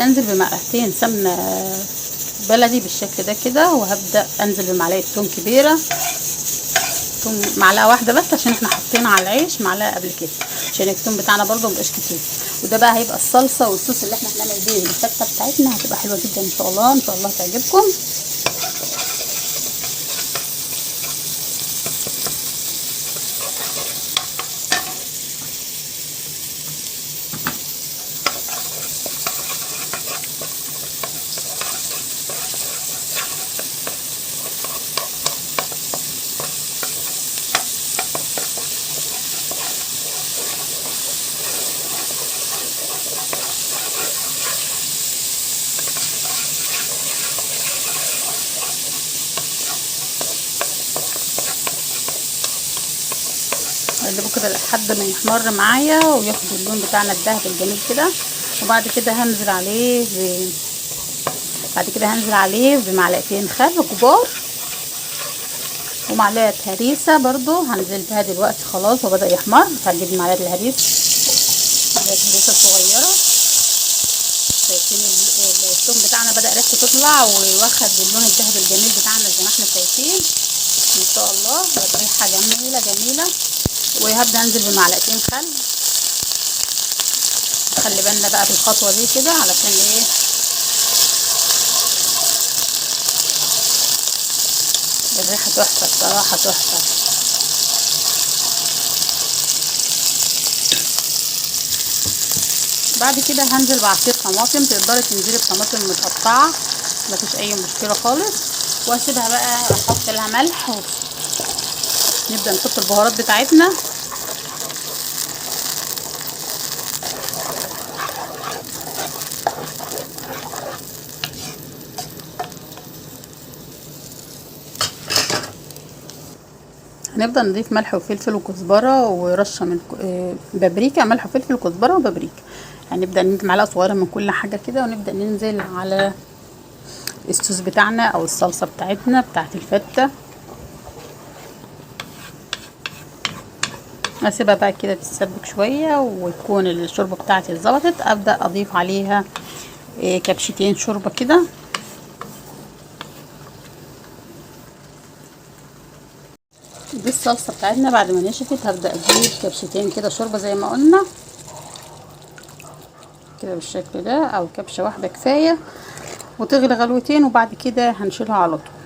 انزل بمعلقتين سمنه بلدي بالشكل ده كده، وهبدا انزل بمعلقه توم كبيره، توم معلقه واحده بس عشان احنا حطينا على العيش معلقه قبل كده عشان التوم بتاعنا برده مبقاش كتير. وده بقى هيبقى الصلصه والصوص اللي احنا هنعمل بيه الفته بتاعتنا، هتبقى حلوه جدا ان شاء الله، ان شاء الله تعجبكم. اقلبه كده لحد ما يحمر معايا وياخد اللون بتاعنا الذهبي الجميل كده. وبعد كده هنزل عليه بمعلقتين خل كبار ومعلقه هريسه برضو هنزل بها دلوقتي. خلاص وبدا يحمر، هجيب معلقه الهريسه، معلقه هريسه صغيره. شايفين الثوم بتاعنا بدا ريحته تطلع وواخد اللون الذهبي الجميل بتاعنا زي ما احنا شايفين ان شاء الله. بقت ريحه جميله جميله. وهبدا انزل بمعلقتين خل. خلي بالنا بقى في الخطوه دي كده علشان ايه، الريحه تحفه الصراحه تحفه. بعد كده هنزل بعصير طماطم، تقدري تنزلي بطماطم متقطعه مفيش اي مشكله خالص. واسيبها بقى احط لها ملح نبدا نحط البهارات بتاعتنا. هنبدا نضيف ملح وفلفل وكزبره ورشه من بابريكا، ملح وفلفل وكزبره وبابريكا. هنبدا ندي معلقه صغيره من كل حاجه كده، ونبدا ننزل على الصوص بتاعنا او الصلصه بتاعتنا بتاعت الفته. اسيبها بقى كده تتسبك شويه وتكون الشوربه بتاعتي اتظبطت. ابدا اضيف عليها كبشتين شوربه كده. دي الصلصه بتاعتنا بعد ما نشفت. هبدا اجيب كبشتين كده شوربه زي ما قلنا كده بالشكل ده، او كبشه واحده كفايه وتغلي غلوتين، وبعد كده هنشيلها على طول.